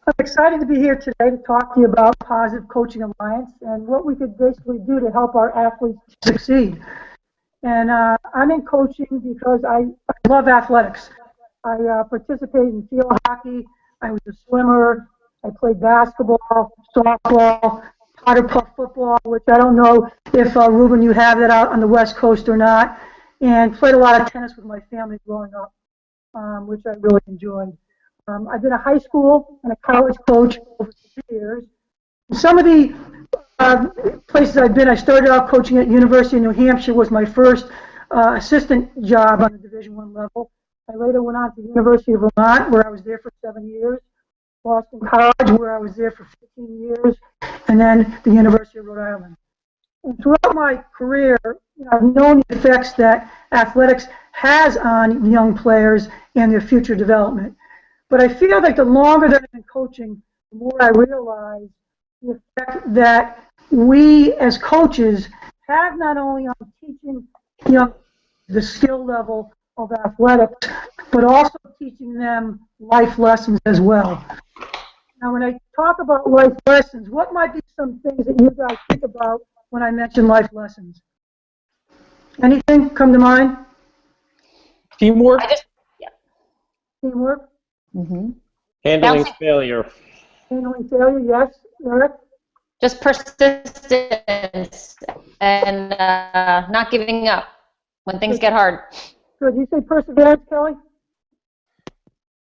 I'm excited to be here today to talk to you about Positive Coaching Alliance and what we could basically do to help our athletes succeed. And I'm in coaching because I love athletics. I participated in field hockey. I was a swimmer. I played basketball, softball, powder puff football, which I don't know if, Ruben, you have that out on the West Coast or not, and played a lot of tennis with my family growing up, which I really enjoyed. I've been a high school and a college coach over 3 years. Some of the places I've been, I started out coaching at University of New Hampshire, was my first assistant job on the Division I level. I later went on to the University of Vermont, where I was there for 7 years, Boston College, where I was there for 15 years, and then the University of Rhode Island. And throughout my career, I've known the effects that athletics has on young players and their future development. But I feel like the longer that I've been coaching, the more I realize the effect that we as coaches have not only on teaching young the skill level of athletics, but also teaching them life lessons as well. Now, when I talk about life lessons, what might be some things that you guys think about when I mention life lessons? Anything come to mind? Teamwork. Teamwork. Mm-hmm. Handling failure. Handling failure, yes. Eric? Just persistence and not giving up when things get hard. Good. You say perseverance, Kelly?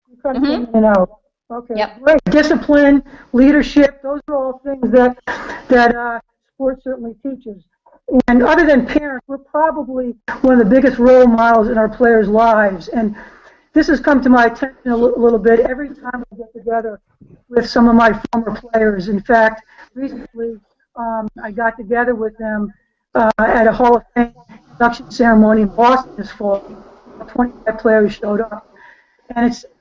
You kind of in and out. Okay. Yep. Great. Discipline, leadership, those are all things that sports certainly teaches. And other than parents, we're probably one of the biggest role models in our players' lives. And this has come to my attention a little bit every time I get together with some of my former players. In fact, recently I got together with them at a Hall of Fame induction ceremony in Boston this fall. 25 players showed up. And I sit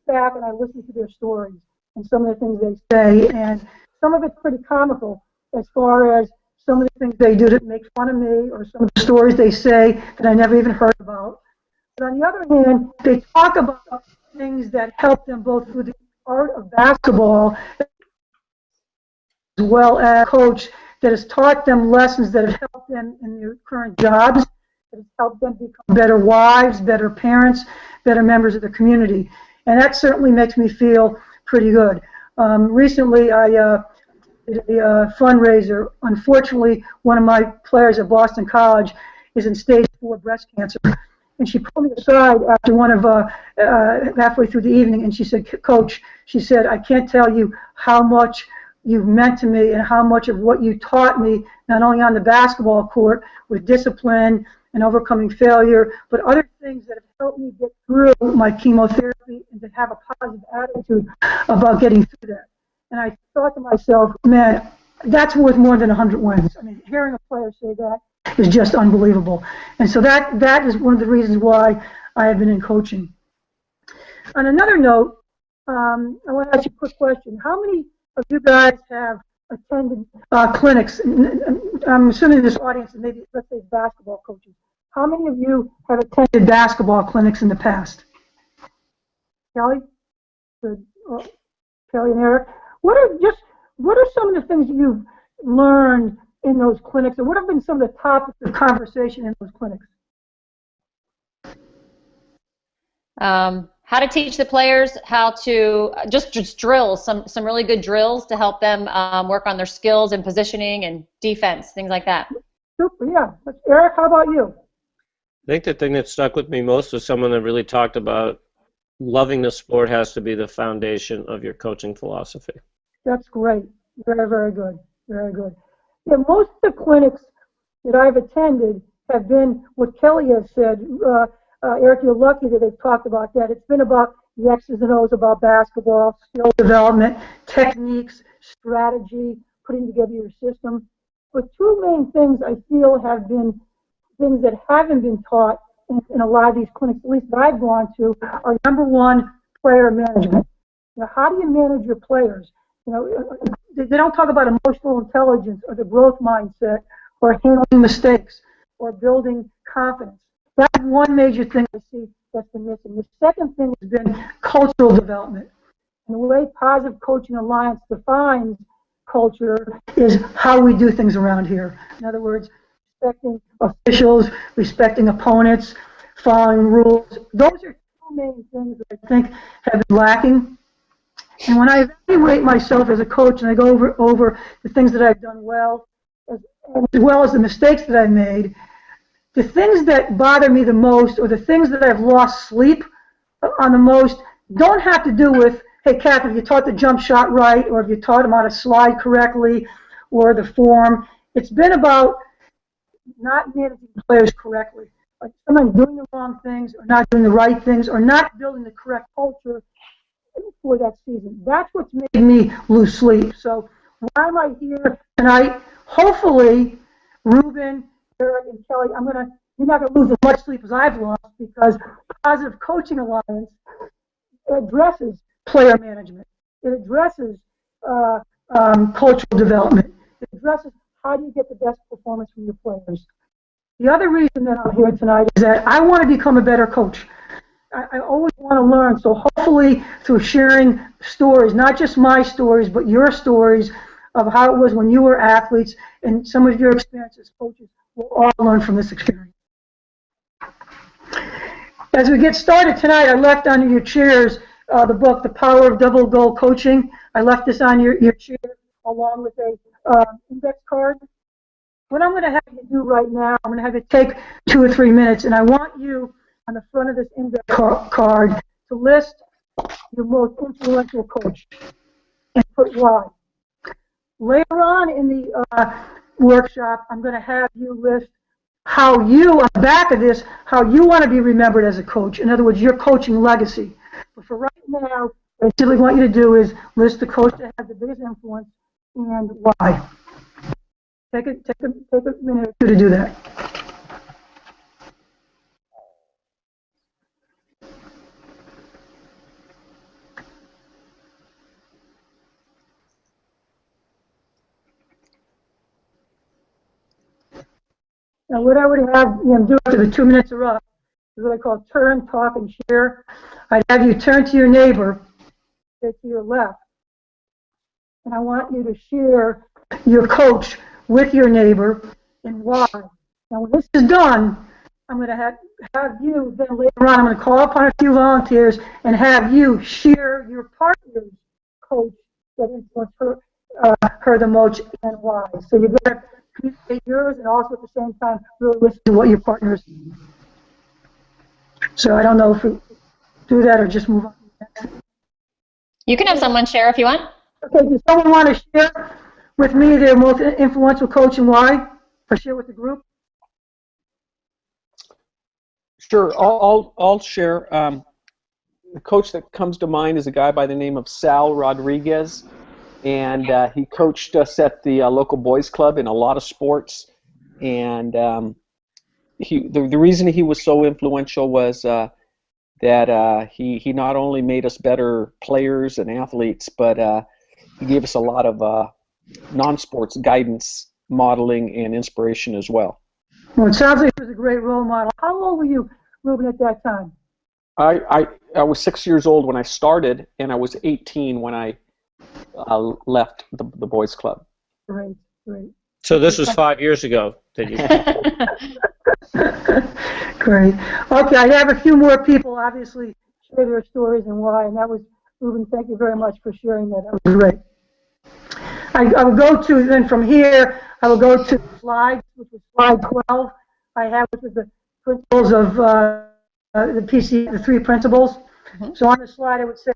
back and I listen to their stories and some of the things they say. And some of it's pretty comical as far as some of the things they do to make fun of me or some of the stories they say that I never even heard about. But on the other hand, they talk about things that help them both through the art of basketball as well as a coach that has taught them lessons that have helped them in their current jobs, that has helped them become better wives, better parents, better members of the community. And that certainly makes me feel pretty good. Recently, I did a fundraiser. Unfortunately, one of my players at Boston College is in stage 4 breast cancer. And she pulled me aside after halfway through the evening, and she said, Coach, she said, I can't tell you how much you've meant to me and how much of what you taught me, not only on the basketball court with discipline and overcoming failure, but other things that have helped me get through my chemotherapy and to have a positive attitude about getting through that. And I thought to myself, man, that's worth more than 100 wins. I mean, hearing a player say that is just unbelievable. And so that is one of the reasons why I have been in coaching. On another note, I want to ask you a quick question. How many of you guys have attended clinics? I'm assuming this audience is maybe, let's say, basketball coaches. How many of you have attended basketball clinics in the past? Kelly? Good. Kelly and Eric? What are some of the things you've learned in those clinics, and what have been some of the topics of conversation in those clinics? How to teach the players how to just drills, some really good drills to help them work on their skills and positioning and defense, things like that. Super, yeah. Eric, how about you? I think the thing that stuck with me most was someone that really talked about loving the sport has to be the foundation of your coaching philosophy. That's great. Very, very good. Very good. Yeah, most of the clinics that I've attended have been what Kelly has said. Eric, you're lucky that they've talked about that. It's been about the X's and O's about basketball, skill development, techniques, strategy, putting together your system. But two main things I feel have been things that haven't been taught in a lot of these clinics, at least that I've gone to, are number one, player management. How do you manage your players? They don't talk about emotional intelligence or the growth mindset or handling mistakes or building confidence. That's one major thing I see that's been missing. The second thing has been cultural development. And the way Positive Coaching Alliance defines culture is how we do things around here. In other words, respecting officials, respecting opponents, following rules. Those are two main things that I think have been lacking. And when I evaluate myself as a coach and I go over the things that I've done well, as well as the mistakes that I made, the things that bother me the most, or the things that I've lost sleep on the most, don't have to do with, hey, Cathy, if you taught the jump shot right, or if you taught them how to slide correctly, or the form. It's been about not managing players correctly. Like someone doing the wrong things, or not doing the right things, or not building the correct culture for that season. That's what's made me lose sleep. So why am I here tonight? Hopefully, Ruben, Eric, and Kelly, you're not going to lose as much sleep as I've lost, because Positive Coaching Alliance addresses player management. It addresses cultural development. It addresses how do you get the best performance from your players. The other reason that I'm here tonight is that I want to become a better coach. I always want to learn, so hopefully through sharing stories, not just my stories, but your stories of how it was when you were athletes and some of your experiences, coaches, we'll all learn from this experience. As we get started tonight, I left under your chairs the book, The Power of Double Goal Coaching. I left this on your chair along with a index card. What I'm going to have you do right now, I'm going to have you take 2 or 3 minutes, and I want you on the front of this index card to list your most influential coach and put why. Later on in the workshop, I'm going to have you list how you, on the back of this, how you want to be remembered as a coach. In other words, your coaching legacy. But for right now, what I simply want you to do is list the coach that had the biggest influence and why. Take a minute or two to do that. Now, what I would have do after the 2 minutes are up is what I call turn, talk, and share. I'd have you turn to your neighbor, to your left, and I want you to share your coach with your neighbor and why. Now, when this is done, I'm going to have you, then later on, I'm going to call upon a few volunteers and have you share your partner's coach that influenced her the most and why. So you're going to communicate yours and also at the same time really listen to what your partners do. So I don't know if we do that or just move on to the next. You can have someone share if you want. Okay, does someone want to share with me their most influential coach and why? Or share with the group? Sure, I'll share. The coach that comes to mind is a guy by the name of Sal Rodriguez, and he coached us at the local boys club in a lot of sports. And the reason he was so influential was that he not only made us better players and athletes, but he gave us a lot of non-sports guidance, modeling, and inspiration as well. Well, it sounds like he was a great role model. How old were you, Ruben, at that time? I was 6 years old when I started, and I was 18 when I left the boys club. Great, great. So this was 5 years ago that you. Great. Okay, I have a few more people obviously share their stories and why, and that was, Ruben, thank you very much for sharing that. That was great. I will go to, then from here, I will go to slides, which is slide 12. I have, which is the principles of the PC, the 3 principles. Mm-hmm. So on the slide, I would say,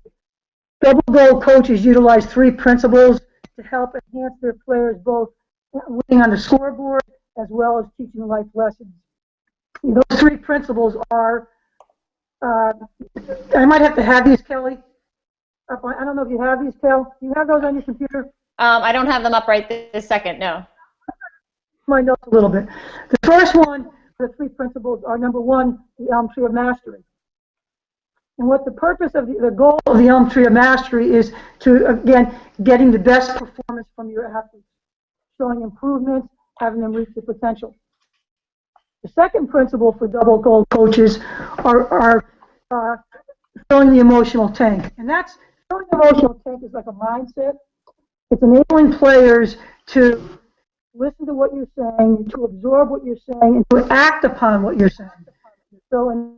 double goal coaches utilize 3 principles to help enhance their players, both winning on the scoreboard as well as teaching life lessons. Those 3 principles are, I might have to have these, Kelly. I don't know if you have these, Kel. Do you have those on your computer? I don't have them up right this second, no. My notes a little bit. The first one, the 3 principles are, number 1, the Elm Tree of Mastery. And what the purpose of the goal of the Elm Tree of Mastery is to, again, getting the best performance from your athletes, showing improvements, having them reach their potential. The second principle for double goal coaches are filling the emotional tank. And that's building an emotional tank is like a mindset. It's enabling players to listen to what you're saying, to absorb what you're saying, and to act upon what you're saying. So in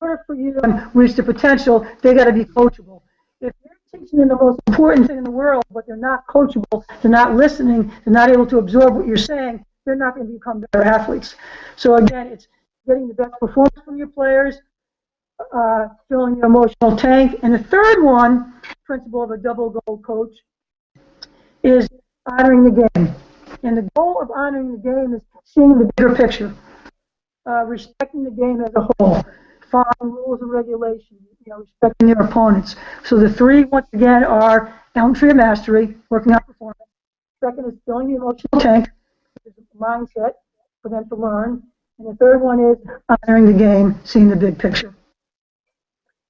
order for you to reach the potential, they got to be coachable. If you're teaching them the most important thing in the world, but they're not coachable, they're not listening, they're not able to absorb what you're saying, they're not going to become better athletes. So again, it's getting the best performance from your players, filling your emotional tank. And the third one, principle of a double goal coach, is honoring the game. And the goal of honoring the game is seeing the bigger picture, respecting the game as a whole, following rules and regulations, respecting your opponents. So the three, once again, are elementary of mastery, working on performance. Second is filling the emotional tank, which is a mindset for them to learn. And the third one is honoring the game, seeing the big picture.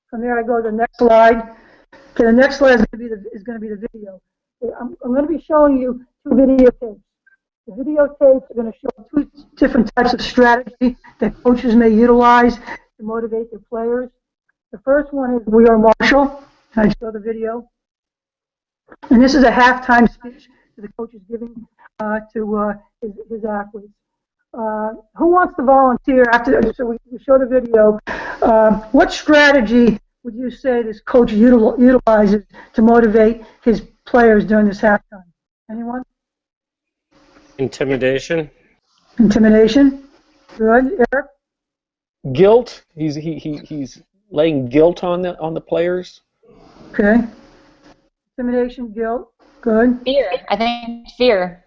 From there, I go to the next slide. Okay, the next slide is going to be the video. I'm going to be showing you two videotapes. The videotapes are going to show two different types of strategy that coaches may utilize to motivate their players. The first one is We Are Marshall. I show the video. And this is a halftime speech that the coach is giving to his athletes. Who wants to volunteer after? So we show the video. What strategy would you say this coach utilizes to motivate his players during this halftime? Anyone? Intimidation. Intimidation. Good. Eric? Guilt. He's laying guilt on the players. Okay. Intimidation, guilt. Good. Fear. I think fear.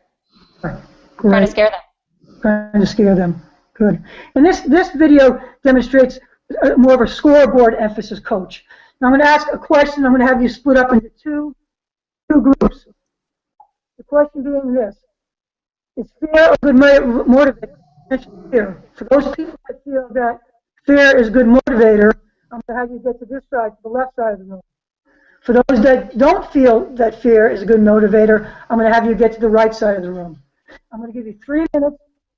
Great. Trying to scare them. Trying to scare them. Good. And this video demonstrates more of a scoreboard emphasis coach. Now I'm going to ask a question. I'm going to have you split up into two groups. The question being this: is fear a good motivator? Fear. For those people that feel that fear is a good motivator, I'm going to have you get to this side, to the left side of the room. For those that don't feel that fear is a good motivator, I'm going to have you get to the right side of the room. I'm going to give you 3 minutes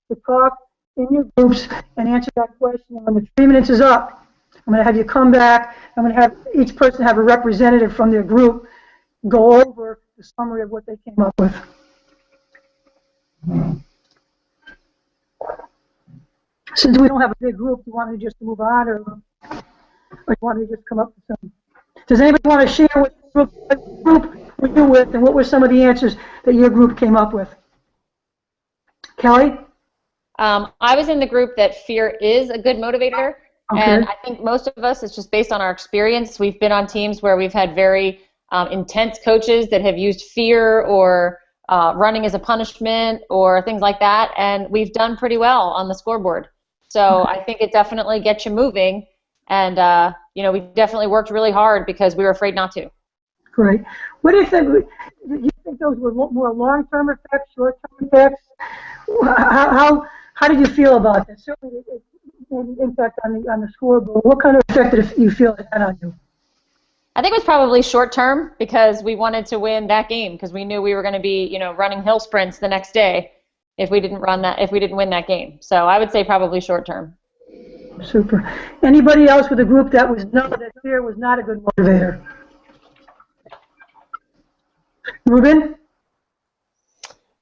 to talk in your groups and answer that question. And when the 3 minutes is up, I'm going to have you come back. I'm going to have each person have a representative from their group go over the summary of what they came up with. Since we don't have a big group, do you want me just to move on, or you want me to just come up with something? Does anybody want to share what group were you with, and what were some of the answers that your group came up with? Kelly? I was in the group that fear is a good motivator, Okay. and I think most of us, it's just based on our experience. We've been on teams where we've had very intense coaches that have used fear or running as a punishment or things like that, and we've done pretty well on the scoreboard. So I think it definitely gets you moving, and we definitely worked really hard because we were afraid not to. Great. What do you think? Do you think those were more long-term effects, short-term effects? How did you feel about this? Certainly, it made an impact on the scoreboard. What kind of effect did you feel it had on you? I think it was probably short-term because we wanted to win that game because we knew we were going to be, running hill sprints the next day if we didn't win that game. So I would say probably short-term. Super. Anybody else with a group that fear was not a good motivator? Ruben?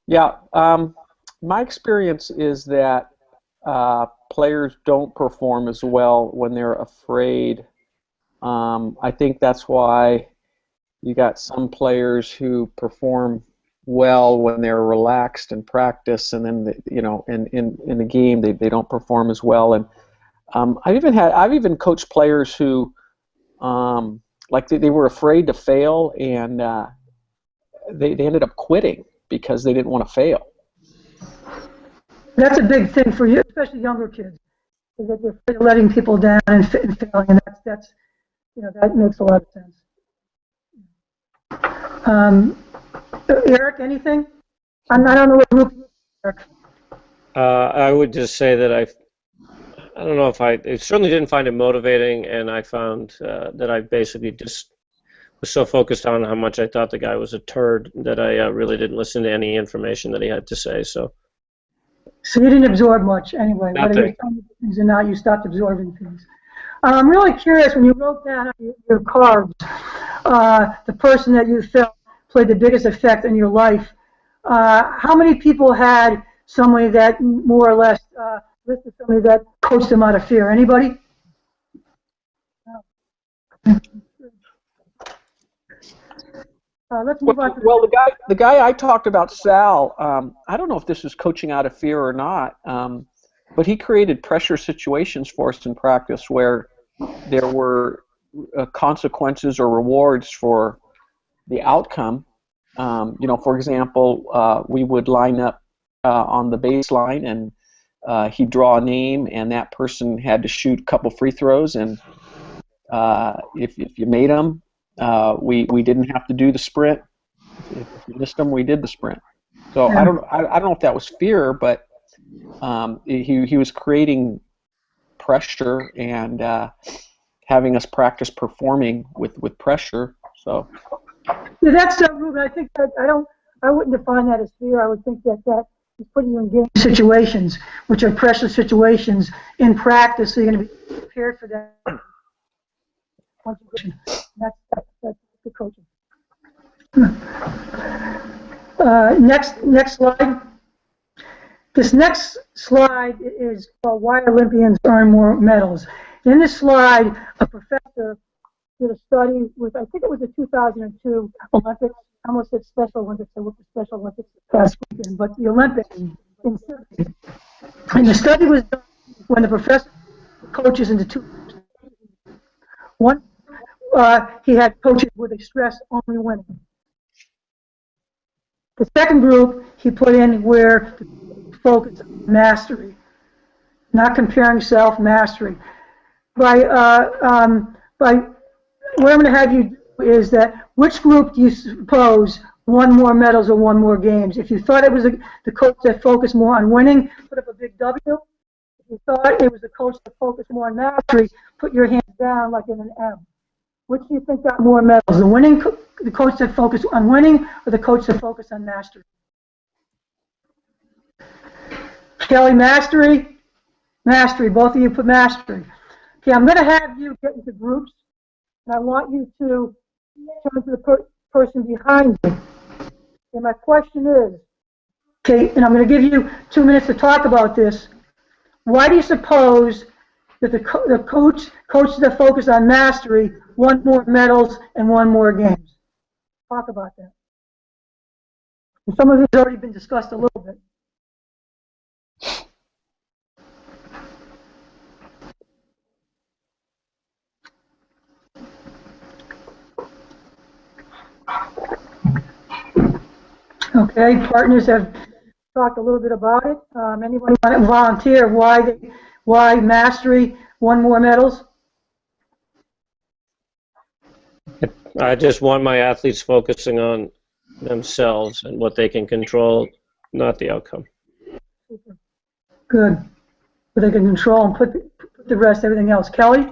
Yeah, my experience is that players don't perform as well when they're afraid. I think that's why you got some players who perform well when they're relaxed in practice, and then in the game they don't perform as well. And I've even coached players who they were afraid to fail, and they ended up quitting because they didn't want to fail. That's a big thing for you, especially younger kids, is that they're afraid of letting people down and failing, and that makes a lot of sense. Eric, anything? I don't know what group. Eric. I would just say that I don't know if I certainly didn't find it motivating, and I found that I basically just was so focused on how much I thought the guy was a turd that I really didn't listen to any information that he had to say. So you didn't absorb much anyway. Nothing. Whether you're telling things or not, you stopped absorbing things. I'm really curious, when you wrote down your cards, the person that you felt played the biggest effect in your life. How many people had somebody that more or less listed somebody that coached them out of fear? Anybody? Let's move on to Well, the guy I talked about, Sal. I don't know if this was coaching out of fear or not, but he created pressure situations for us in practice where there were consequences or rewards for the outcome. For example, we would line up on the baseline, and he'd draw a name, and that person had to shoot a couple free throws, and if you made them, we didn't have to do the sprint. If you missed them, we did the sprint. So Yeah. I don't know if that was fear, but he was creating pressure and having us practice performing with pressure. So Yeah, that's so rude. I think that I wouldn't define that as fear. I would think that is putting you in game situations, which are pressure situations in practice, so you're going to be prepared for that. That's the coaching. Next slide. This next slide is called Why Olympians Earn More Medals. In this slide, a professor did a study with, I think it was the 2002 Olympics. I almost said Special Olympics. I worked for Special Olympics last weekend, but the Olympics in Sydney. And the study was done when the professor coaches into two groups. One, he had coaches where they stress only winning. The second group he put in where the focus on mastery, not comparing self, mastery. By what I'm going to have you do is that which group do you suppose won more medals or won more games? If you thought it was the coach that focused more on winning, put up a big W. If you thought it was the coach that focused more on mastery, put your hands down like in an M. Which do you think got more medals? The coach that focused on winning, or the coach that focused on mastery? Kelly, mastery? Mastery. Both of you put mastery. Okay, I'm going to have you get into groups, and I want you to turn to the person behind you. And my question is, okay, and I'm going to give you 2 minutes to talk about this. Why do you suppose that the coaches that focus on mastery won more medals and won more games? Talk about that. And some of this has already been discussed a little bit. Okay, partners have talked a little bit about it. Anybody want to volunteer why mastery won more medals? I just want my athletes focusing on themselves and what they can control, not the outcome. Good. But they can control and put the rest, everything else. Kelly?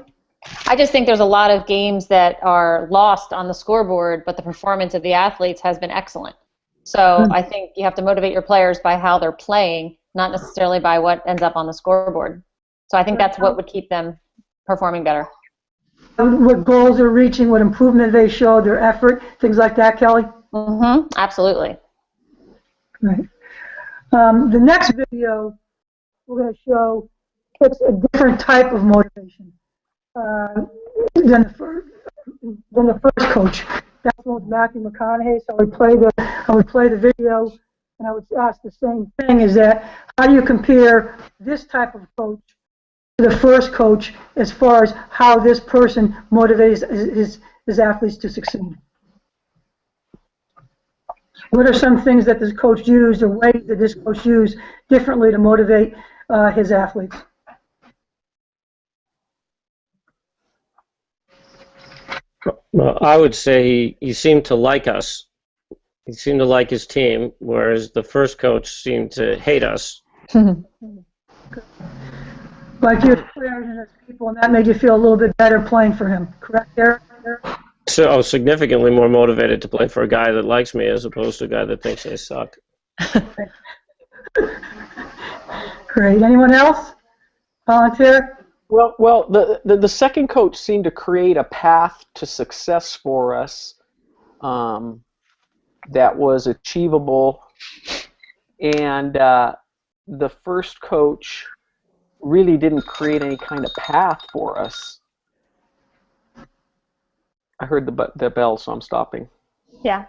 I just think there's a lot of games that are lost on the scoreboard, but the performance of the athletes has been excellent. So I think you have to motivate your players by how they're playing, not necessarily by what ends up on the scoreboard. So I think that's what would keep them performing better. What goals they're reaching, what improvement they show, their effort, things like that, Kelly? Mm-hmm. Absolutely. Right. The next video we're going to show picks a different type of motivation than the first coach. That's one with Matthew McConaughey. So I would play the video, and I would ask the same thing: is that how do you compare this type of coach to the first coach as far as how this person motivates his athletes to succeed? What are some things that this coach used, or ways that this coach used differently to motivate his athletes? Well, I would say he seemed to like us. He seemed to like his team, whereas the first coach seemed to hate us. Like you as players and as people, and that made you feel a little bit better playing for him. Correct, Eric? So I was significantly more motivated to play for a guy that likes me as opposed to a guy that thinks I suck. Great. Anyone else? Volunteer? Well, the second coach seemed to create a path to success for us that was achievable, and the first coach really didn't create any kind of path for us. I heard the bell, so I'm stopping. Yeah,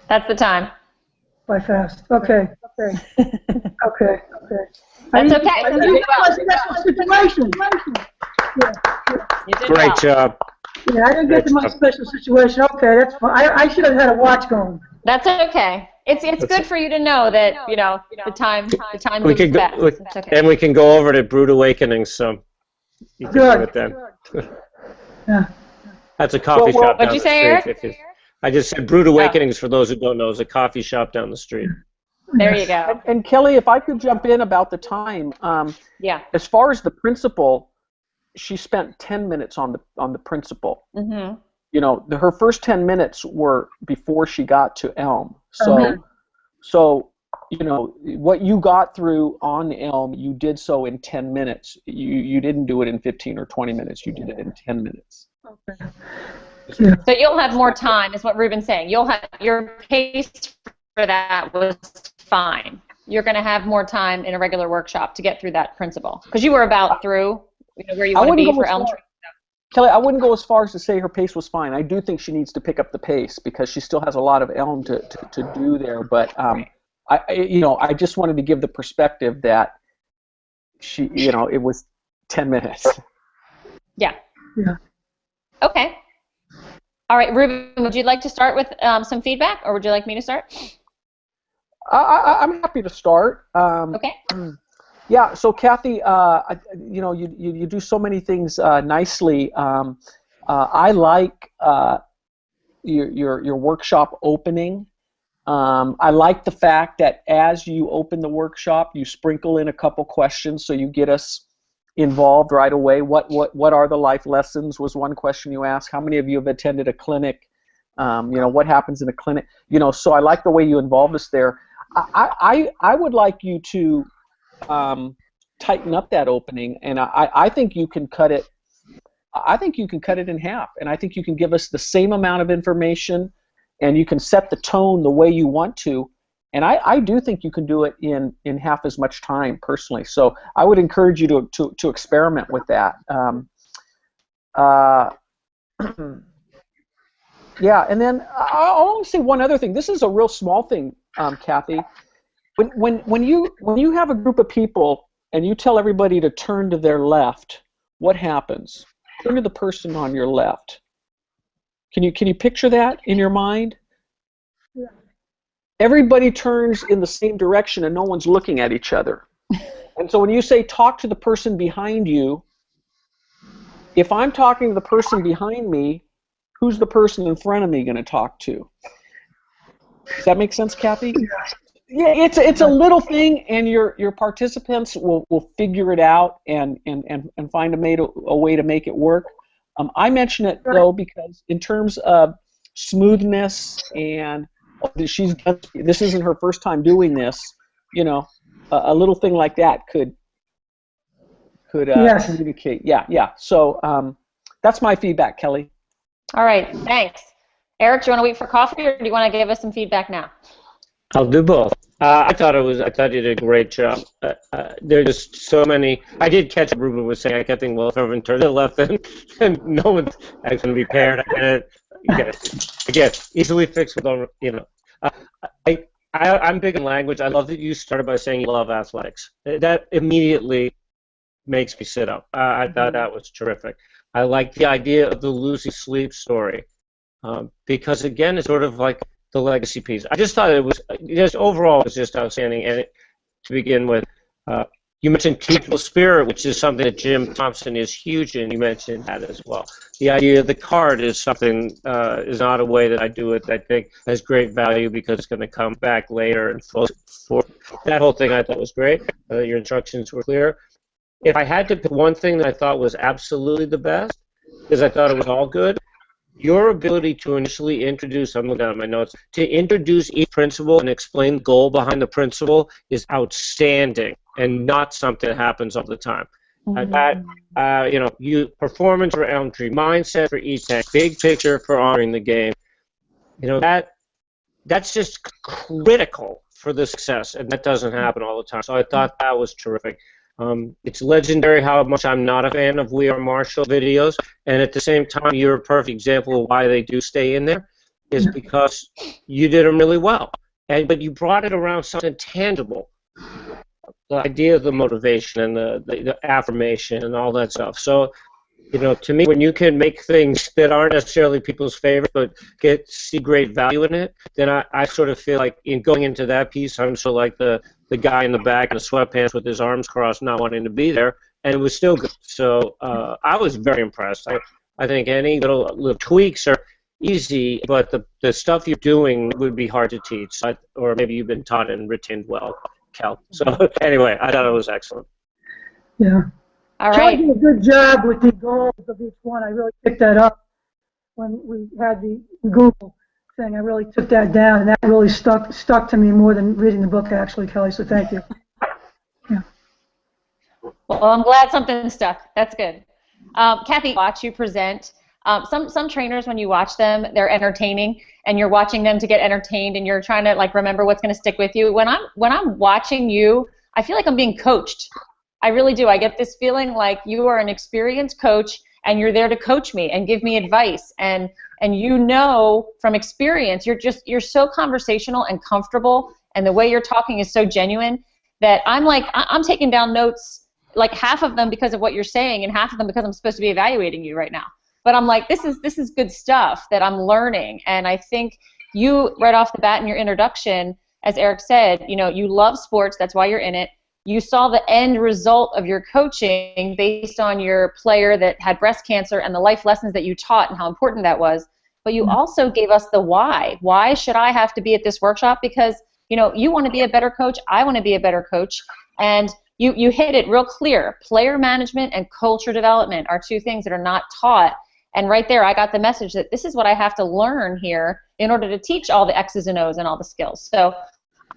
that's the time. By fast. Okay. Okay. That's okay. I didn't get my special situation. Yeah. You did Great well. job. Yeah, I didn't get to my special situation. Okay, that's fine. I should have had a watch going. That's okay. It's good for you to know that the time We moves could fast. go, It's okay. and we can go over to Brood Awakenings, so you can do it then. Yeah. That's a coffee shop down What'd you the say, street. Eric? I just said Brood Awakenings, for those who don't know, is a coffee shop down the street. There you go. And Kelly, if I could jump in about the time, Yeah. as far as the principal, she spent 10 minutes on the principal. Mm-hmm. Her first 10 minutes were before she got to Elm. So what you got through on Elm, you did so in 10 minutes. You didn't do it in 15 or 20 minutes. You did it in 10 minutes. Okay. Yeah. So you'll have more time, is what Ruben's saying. You'll have your pace for that was fine. You're going to have more time in a regular workshop to get through that principle because you were about through where you want to be for Elm Tree. Kelly, I wouldn't go as far as to say her pace was fine. I do think she needs to pick up the pace because she still has a lot of Elm to do there. But I just wanted to give the perspective that she, it was 10 minutes. Yeah. Yeah. Okay. All right, Ruben, would you like to start with some feedback, or would you like me to start? I'm happy to start. Okay. Yeah. So, Cathy, you do so many things nicely. I like your workshop opening. I like the fact that as you open the workshop, you sprinkle in a couple questions so you get us involved right away. What are the life lessons was one question you asked. How many of you have attended a clinic? What happens in a clinic? So I like the way you involved us there. I would like you to tighten up that opening, and I think you can cut it. I think you can cut it in half, and I think you can give us the same amount of information, and you can set the tone the way you want to. And I do think you can do it in half as much time, personally. So I would encourage you to experiment with that. Yeah, and then I'll only say one other thing. This is a real small thing, Cathy. When you have a group of people and you tell everybody to turn to their left, what happens? Turn to the person on your left. Can you picture that in your mind? Yeah. Everybody turns in the same direction and no one's looking at each other. And so when you say talk to the person behind you, if I'm talking to the person behind me, who's the person in front of me going to talk to? Does that make sense, Cathy? Yeah, it's a little thing, and your participants will figure it out and find a way to make it work. I mention it though because in terms of smoothness and this isn't her first time doing this. A little thing like that could Yes. communicate. Yeah. So that's my feedback, Kelly. All right, thanks. Eric, do you want to wait for coffee, or do you want to give us some feedback now? I'll do both. I thought you did a great job. There are just so many. I did catch what Ruben was saying. I kept thinking, well, if everyone turned to the left, then no one's actually going to be paired. Again, easily fixable. I'm big in language. I love that you started by saying you love athletics. That immediately makes me sit up. I thought that was terrific. I like the idea of the Lucy Sleep story because, again, it's sort of like the legacy piece. I just thought it was overall it was just outstanding. And to begin with, you mentioned teachable spirit, which is something that Jim Thompson is huge in. You mentioned that as well. The idea of the card is something is not a way that I do it. I think has great value because it's going to come back later. And for that whole thing, I thought was great. Your instructions were clear. If I had to pick one thing that I thought was absolutely the best, because I thought it was all good, your ability to initially introduce, I'm looking at my notes, to introduce each principle and explain the goal behind the principle is outstanding and not something that happens all the time. That performance for elementary, mindset for each tank, big picture for honoring the game. That's just critical for the success, and that doesn't happen all the time. So I thought that was terrific. It's legendary how much I'm not a fan of We Are Marshall videos, and at the same time, you're a perfect example of why they do stay in there, is because you did them really well, but you brought it around something tangible. The idea of the motivation and the affirmation and all that stuff. So, to me, when you can make things that aren't necessarily people's favorite, but see great value in it, then I sort of feel like in going into that piece, I'm sort of like the guy in the back in the sweatpants with his arms crossed, not wanting to be there, and it was still good. So I was very impressed. I think any little tweaks are easy, but the stuff you're doing would be hard to teach, or maybe you've been taught and retained well, Cal. So anyway, I thought it was excellent. Yeah. All right. Charlie did a good job with the goals of each one. I really picked that up when we had the Google thing. I really took that down, and that really stuck to me more than reading the book, actually, Kelly. So thank you. Yeah. Well, I'm glad something stuck. That's good. Cathy, watch you present. Some trainers, when you watch them, they're entertaining, and you're watching them to get entertained, and you're trying to remember what's going to stick with you. When I'm watching you, I feel like I'm being coached. I really do. I get this feeling like you are an experienced coach, and you're there to coach me and give me advice. And from experience, you're so conversational and comfortable, and the way you're talking is so genuine that I'm taking down notes, like half of them because of what you're saying, and half of them because I'm supposed to be evaluating you right now. But I'm like, this is good stuff that I'm learning. And I think you, right off the bat in your introduction, as Eric said, you love sports. That's why you're in it. You saw the end result of your coaching based on your player that had breast cancer and the life lessons that you taught and how important that was. But you also gave us the why. Why should I have to be at this workshop? Because, you want to be a better coach. I want to be a better coach. And you hit it real clear. Player management and culture development are two things that are not taught. And right there, I got the message that this is what I have to learn here in order to teach all the X's and O's and all the skills. So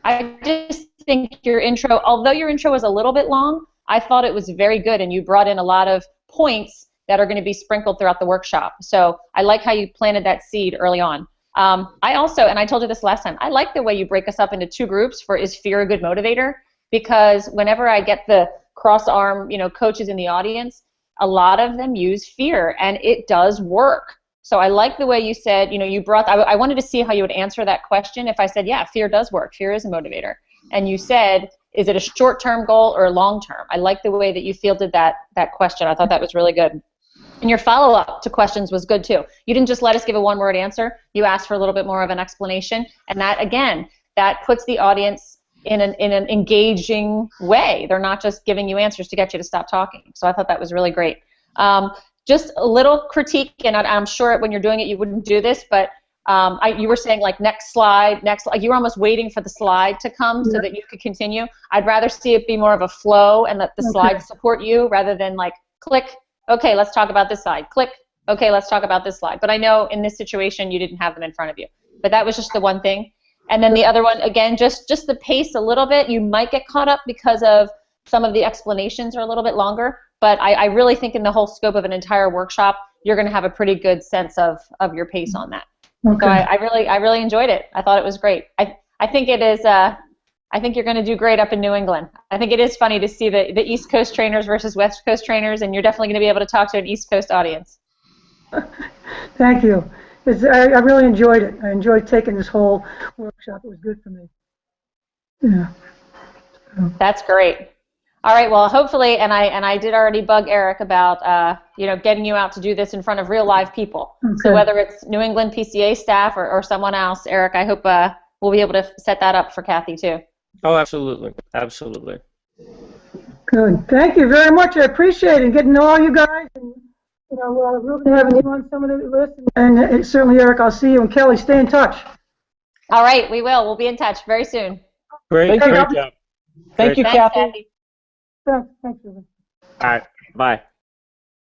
I just think your intro, although your intro was a little bit long, I thought it was very good, and you brought in a lot of points that are going to be sprinkled throughout the workshop. So I like how you planted that seed early on. I also, and I told you this last time, I like the way you break us up into two groups for is fear a good motivator? Because whenever I get the cross-arm, coaches in the audience, a lot of them use fear, and it does work. So I like the way you said, you brought, I wanted to see how you would answer that question if I said, yeah, fear does work. Fear is a motivator. And you said, is it a short-term goal or a long-term? I like the way that you fielded that question. I thought that was really good. And your follow-up to questions was good, too. You didn't just let us give a one-word answer. You asked for a little bit more of an explanation. And that, again, that puts the audience in an engaging way. They're not just giving you answers to get you to stop talking. So I thought that was really great. Just a little critique, and I'm sure when you're doing it you wouldn't do this, but you were saying next slide, you were almost waiting for the slide to come so that you could continue. I'd rather see it be more of a flow and let the slides support you rather than click, okay, let's talk about this slide, click, okay, let's talk about this slide. But I know in this situation you didn't have them in front of you. But that was just the one thing. And then the other one, again, just the pace a little bit. You might get caught up because of some of the explanations are a little bit longer, but I really think in the whole scope of an entire workshop, you're going to have a pretty good sense of your pace on that. Okay. So I really enjoyed it. I thought it was great. I think it is. I think you're going to do great up in New England. I think it is funny to see the East Coast trainers versus West Coast trainers, and you're definitely going to be able to talk to an East Coast audience. Thank you. I really enjoyed it. I enjoyed taking this whole workshop. It was good for me. Yeah. That's great. All right. Well, hopefully, and I did already bug Eric about getting you out to do this in front of real live people. Okay. So whether it's New England PCA staff or someone else, Eric, I hope we'll be able to set that up for Cathy too. Oh, absolutely, absolutely. Good. Thank you very much. I appreciate it. Getting to know all you guys, and Ruben having you on some of the list, and certainly Eric, I'll see you, and Kelly, stay in touch. All right, we will. We'll be in touch very soon. Great job. Thank you, Cathy. Thanks, Ruben. All right, bye.